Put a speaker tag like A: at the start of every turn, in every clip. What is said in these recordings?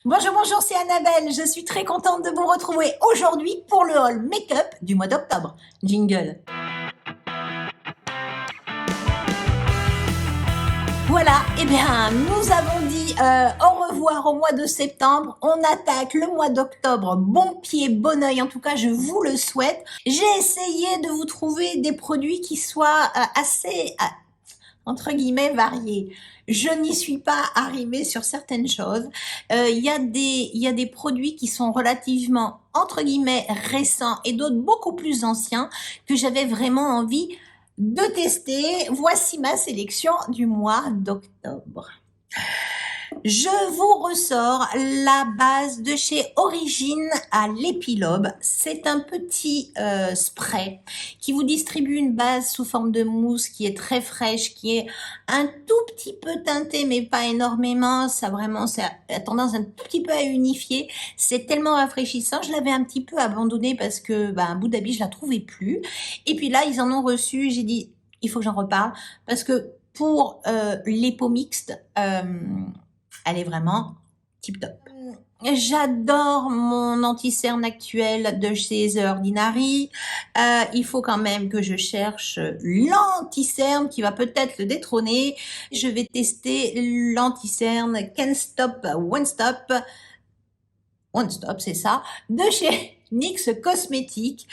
A: Bonjour, bonjour, c'est Annabelle. Je suis très contente de vous retrouver aujourd'hui pour le haul make-up du mois d'octobre. Jingle. Voilà, eh bien, nous avons dit au revoir au mois de septembre. On attaque le mois d'octobre. Bon pied, bon oeil. En tout cas, je vous le souhaite. J'ai essayé de vous trouver des produits qui soient assez entre guillemets variés. Je n'y suis pas arrivée sur certaines choses. Il y a des produits qui sont relativement entre guillemets récents et d'autres beaucoup plus anciens que j'avais vraiment envie de tester. Voici ma sélection du mois d'octobre. Je vous ressors la base de chez Origine à l'épilobe. C'est un petit spray qui vous distribue une base sous forme de mousse qui est très fraîche, qui est un tout petit peu teintée, mais pas énormément. Ça a tendance un tout petit peu à unifier. C'est tellement rafraîchissant. Je l'avais un petit peu abandonné parce que à bout d'habit, je la trouvais plus. Et puis là, ils en ont reçu. J'ai dit, il faut que j'en reparle parce que pour les peaux mixtes, elle est vraiment tip top. J'adore mon anti-cerne actuel de chez The Ordinary. Il faut quand même que je cherche l'anti-cerne qui va peut-être le détrôner. Je vais tester l'anti-cerne Can't Stop One Stop. One Stop, c'est ça, de chez NYX Cosmetics.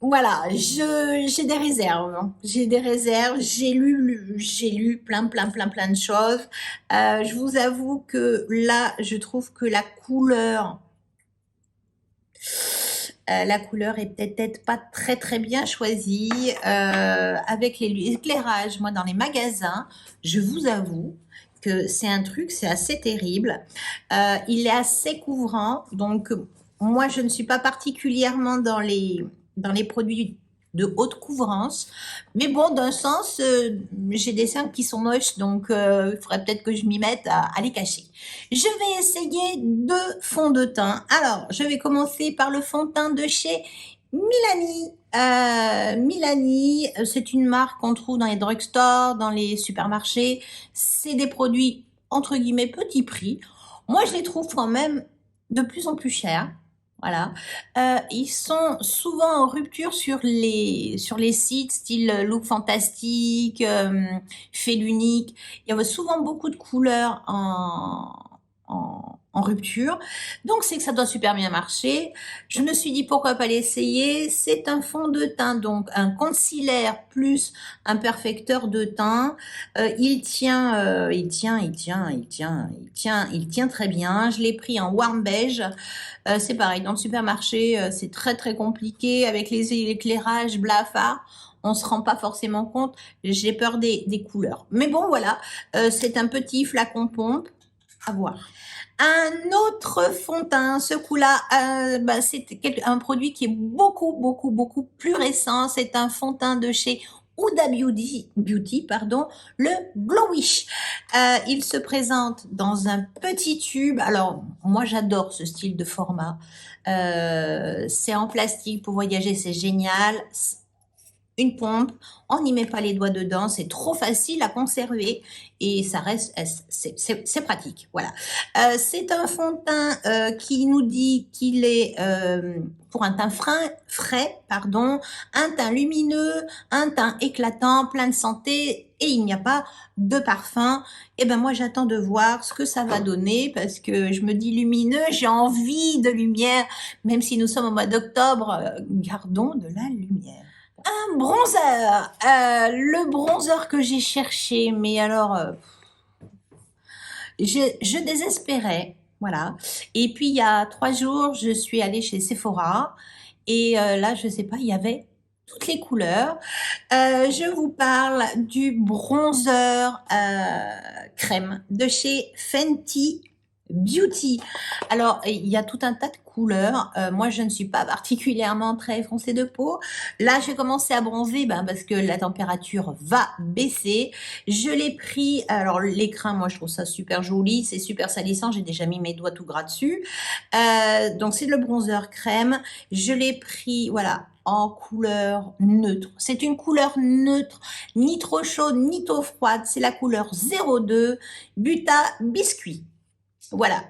A: Voilà, j'ai des réserves. J'ai des réserves. J'ai lu plein de choses. Je vous avoue que là, je trouve que la couleur est peut-être pas très bien choisie. Avec l'éclairage, moi, dans les magasins, je vous avoue que c'est un truc, c'est assez terrible. Il est assez couvrant, donc moi, je ne suis pas particulièrement dans les produits de haute couvrance. Mais bon, d'un sens, j'ai des seins qui sont moches, donc il faudrait peut-être que je m'y mette à les cacher. Je vais essayer deux fonds de teint. Alors, je vais commencer par le fond de teint de chez Milani. Milani, c'est une marque qu'on trouve dans les drugstores, dans les supermarchés. C'est des produits, entre guillemets, petit prix. Moi, je les trouve quand même de plus en plus chers. Voilà. Ils sont souvent en rupture sur les sites style Look Fantastique, Fait l'Unique. Il y a souvent beaucoup de couleurs en rupture. Donc, c'est que ça doit super bien marcher. Je me suis dit pourquoi pas l'essayer. C'est un fond de teint, donc un concealer plus un perfecteur de teint. Il tient très bien. Je l'ai pris en warm beige. C'est pareil, dans le supermarché, c'est très compliqué avec les éclairages blafards. On se rend pas forcément compte. J'ai peur des couleurs. Mais bon, voilà, c'est un petit flacon pompe. À voir. Un autre fond de teint, ce coup-là, c'est un produit qui est beaucoup plus récent. C'est un fond de teint de chez Huda Beauty, pardon, le Glowish. Il se présente dans un petit tube. Alors, moi, j'adore ce style de format. C'est en plastique pour voyager, c'est génial. Une pompe, on n'y met pas les doigts dedans, c'est trop facile à conserver et ça reste, c'est pratique. Voilà. C'est un fond de teint qui nous dit qu'il est pour un teint frais, pardon, un teint lumineux, un teint éclatant, plein de santé et il n'y a pas de parfum. Et ben moi j'attends de voir ce que ça va donner parce que je me dis lumineux, j'ai envie de lumière, même si nous sommes au mois d'octobre, gardons de la lumière. Un bronzer, le bronzer que j'ai cherché, mais alors je désespérais, voilà. Et puis il y a 3 jours, je suis allée chez Sephora et là, je sais pas, il y avait toutes les couleurs. Je vous parle du bronzer crème de chez Fenty Beauty. Alors, il y a tout un tas de couleurs. Moi, je ne suis pas particulièrement très foncée de peau. Là, j'ai commencé à bronzer parce que la température va baisser. Je l'ai pris. Alors, l'écrin, moi, je trouve ça super joli. C'est super salissant. J'ai déjà mis mes doigts tout gras dessus. Donc, c'est le bronzer crème. Je l'ai pris, voilà, en couleur neutre. C'est une couleur neutre, ni trop chaude, ni trop froide. C'est la couleur 02 Buta Biscuit. Voilà,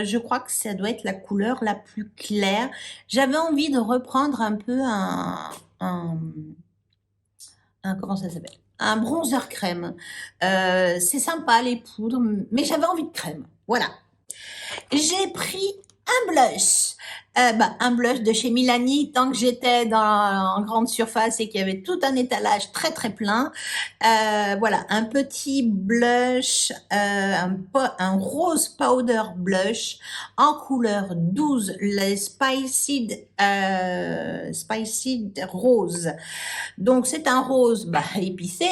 A: je crois que ça doit être la couleur la plus claire. J'avais envie de reprendre un peu comment ça s'appelle? Un bronzer crème. C'est sympa les poudres, mais j'avais envie de crème. Voilà. J'ai pris un blush. Un blush de chez Milani, tant que j'étais en grande surface et qu'il y avait tout un étalage très très plein. Voilà, un petit blush, un rose powder blush en couleur 12, le Spiced Rose. Donc c'est un rose épicé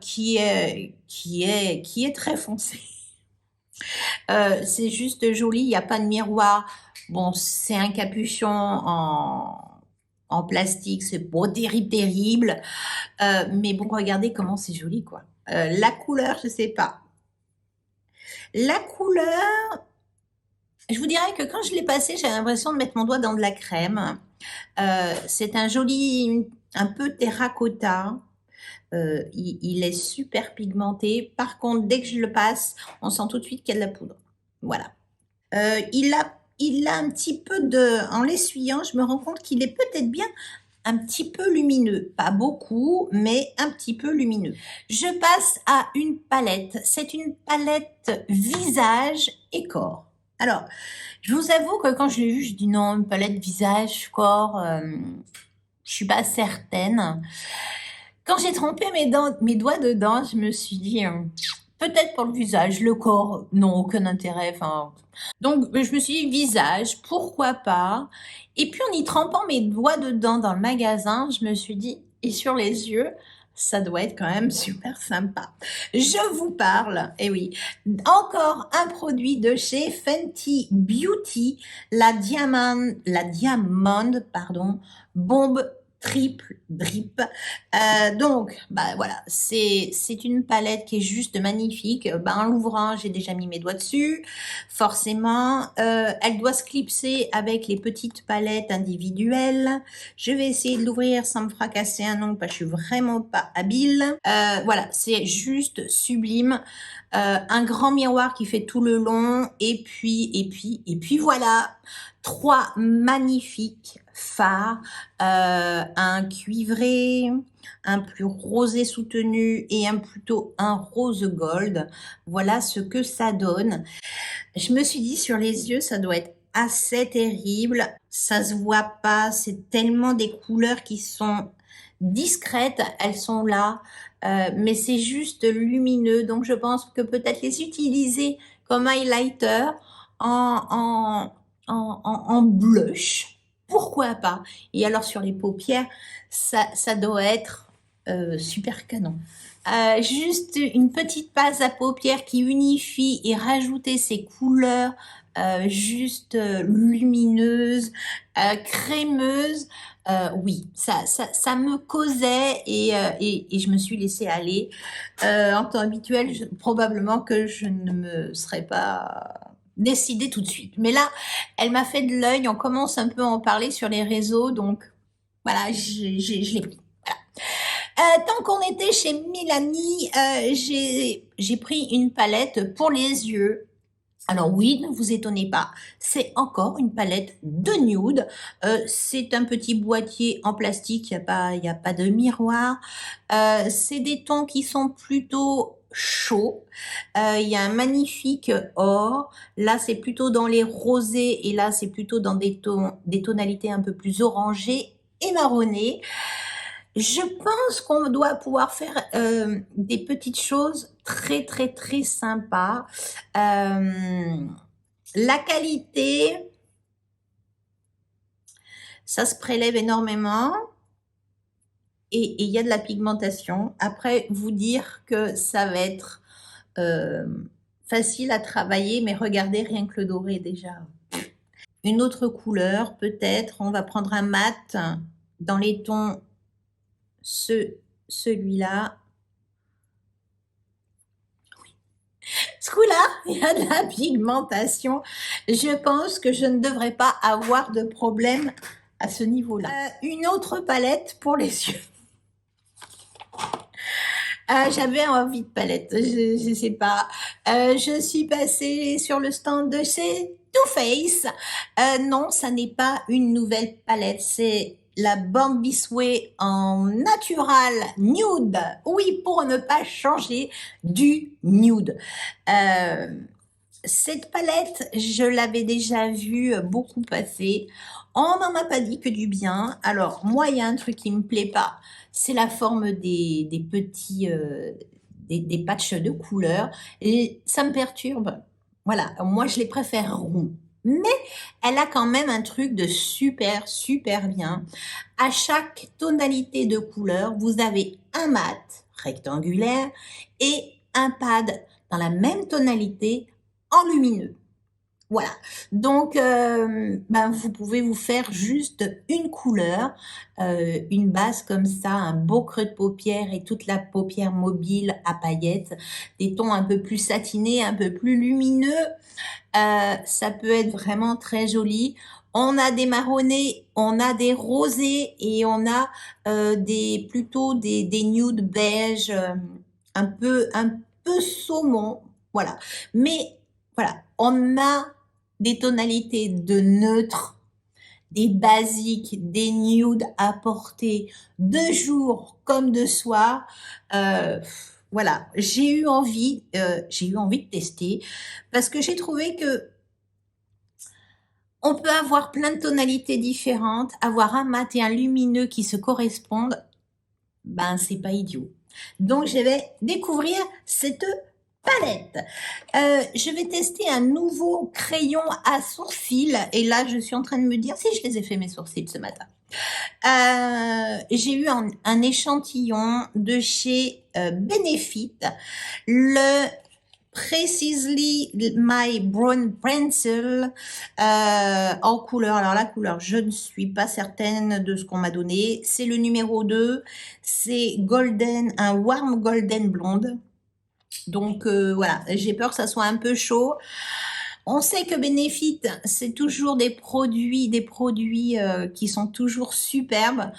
A: qui est très foncé. C'est juste joli, il n'y a pas de miroir. Bon, c'est un capuchon en plastique, c'est pas terrible. Mais bon, regardez comment c'est joli, quoi. La couleur, je sais pas. La couleur, je vous dirais que quand je l'ai passé, j'avais l'impression de mettre mon doigt dans de la crème. C'est un joli, un peu terracotta. Il est super pigmenté. Par contre, dès que je le passe, on sent tout de suite qu'il y a de la poudre. Voilà. Il a un petit peu en l'essuyant, je me rends compte qu'il est peut-être bien un petit peu lumineux. Pas beaucoup, mais un petit peu lumineux. Je passe à une palette. C'est une palette visage et corps. Alors, je vous avoue que quand je l'ai vue, je dis non, une palette visage, corps, je suis pas certaine. Quand j'ai trempé mes doigts dedans, je me suis dit, peut-être pour le visage, le corps, non, aucun intérêt. Enfin, donc je me suis dit visage, pourquoi pas. Et puis en y trempant mes doigts dedans dans le magasin, je me suis dit, et sur les yeux, ça doit être quand même super sympa. Je vous parle, et oui, encore un produit de chez Fenty Beauty, la Diamond, Bombe Triple Drip. Donc, voilà, c'est une palette qui est juste magnifique. En l'ouvrant, j'ai déjà mis mes doigts dessus. Forcément, elle doit se clipser avec les petites palettes individuelles. Je vais essayer de l'ouvrir sans me fracasser un ongle parce que je suis vraiment pas habile. Voilà, c'est juste sublime. Un grand miroir qui fait tout le long. Et puis voilà. 3 magnifiques fards, un cuivré, un plus rosé soutenu et plutôt un rose gold. Voilà ce que ça donne. Je me suis dit sur les yeux, ça doit être assez terrible. Ça se voit pas, c'est tellement des couleurs qui sont discrètes, elles sont là, mais c'est juste lumineux. Donc je pense que peut-être les utiliser comme highlighter en blush, pourquoi pas. Et alors sur les paupières, ça doit être super canon. Juste une petite base à paupières qui unifie et rajouter ces couleurs juste lumineuses, crémeuses. Oui, ça me causait et je me suis laissée aller. En temps habituel, probablement que je ne me serais pas décidée tout de suite. Mais là, elle m'a fait de l'œil. On commence un peu à en parler sur les réseaux, donc voilà, je l'ai pris. Tant qu'on était chez Milani, j'ai pris une palette pour les yeux. Alors oui, ne vous étonnez pas, c'est encore une palette de nude. C'est un petit boîtier en plastique, il y a pas de miroir. C'est des tons qui sont plutôt chauds. Il y a un magnifique or. Là, c'est plutôt dans les rosés et là, c'est plutôt dans des tonalités un peu plus orangées et marronnées. Je pense qu'on doit pouvoir faire des petites choses très très très sympas. La qualité, ça se prélève énormément et il y a de la pigmentation. Après, vous dire que ça va être facile à travailler, mais regardez rien que le doré déjà. Une autre couleur, peut-être, on va prendre un mat dans les tons celui-là. Oui. Ce coup-là, il y a de la pigmentation. Je pense que je ne devrais pas avoir de problème à ce niveau-là. Une autre palette pour les yeux. J'avais envie de palette, je sais pas. Je suis passée sur le stand de chez Too Faced. Non, ça n'est pas une nouvelle palette, c'est la Born This Way en natural nude. Oui, pour ne pas changer du nude. Euh, Cette palette, je l'avais déjà vue beaucoup passer. On n'en a pas dit que du bien. Alors, moi, il y a un truc qui me plaît pas, c'est la forme des petits des patchs de couleurs et ça me perturbe. Voilà, moi je les préfère ronds. Mais elle a quand même un truc de super, super bien. À chaque tonalité de couleur, vous avez un mat rectangulaire et un pad dans la même tonalité en lumineux. Voilà, donc ben, vous pouvez vous faire juste une couleur, une base comme ça, un beau creux de paupière et toute la paupière mobile à paillettes, des tons un peu plus satinés, un peu plus lumineux, ça peut être vraiment très joli. On a des marronnés, on a des rosés et on a plutôt des nudes beige, un peu saumon, voilà. Mais voilà, on a des tonalités de neutre, des basiques, des nudes à porter de jour comme de soir. Voilà, j'ai eu envie de tester parce que j'ai trouvé que on peut avoir plein de tonalités différentes, avoir un mat et un lumineux qui se correspondent, ben c'est pas idiot. Donc je vais découvrir cette palette. Je vais tester un nouveau crayon à sourcils et là je suis en train de me dire si je les ai fait mes sourcils ce matin. J'ai eu un échantillon de chez Benefit, le Precisely My Brown Pencil en couleur. Alors la couleur, je ne suis pas certaine de ce qu'on m'a donné. C'est le numéro 2. C'est golden, un warm golden blonde. Donc voilà, j'ai peur que ça soit un peu chaud. On sait que Benefit, c'est toujours des produits qui sont toujours superbes.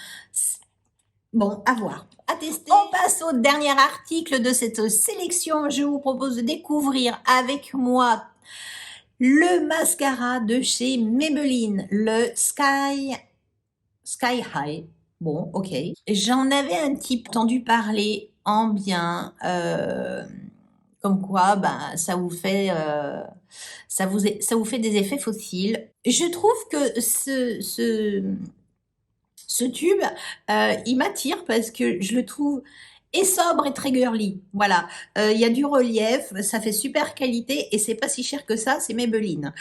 A: Bon, à voir, à tester. On passe au dernier article de cette sélection. Je vous propose de découvrir avec moi le mascara de chez Maybelline, le Sky High. Bon, ok. J'en avais un petit peu entendu parler en bien, comme quoi, ben, ça vous fait des effets fossiles. Je trouve que ce tube, il m'attire parce que je le trouve et sobre et très girly. Voilà, il y a du relief, ça fait super qualité et c'est pas si cher que ça, c'est Maybelline.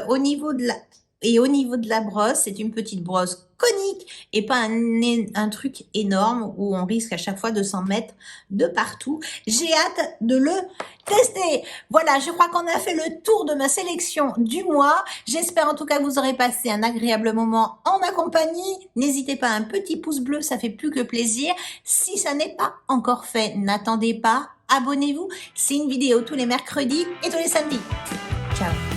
A: Au niveau de la brosse, c'est une petite brosse conique et pas un truc énorme où on risque à chaque fois de s'en mettre de partout. J'ai hâte de le tester. Voilà, je crois qu'on a fait le tour de ma sélection du mois. J'espère en tout cas que vous aurez passé un agréable moment en ma compagnie. N'hésitez pas, un petit pouce bleu, ça fait plus que plaisir. Si ça n'est pas encore fait, n'attendez pas, abonnez-vous. C'est une vidéo tous les mercredis et tous les samedis. Ciao.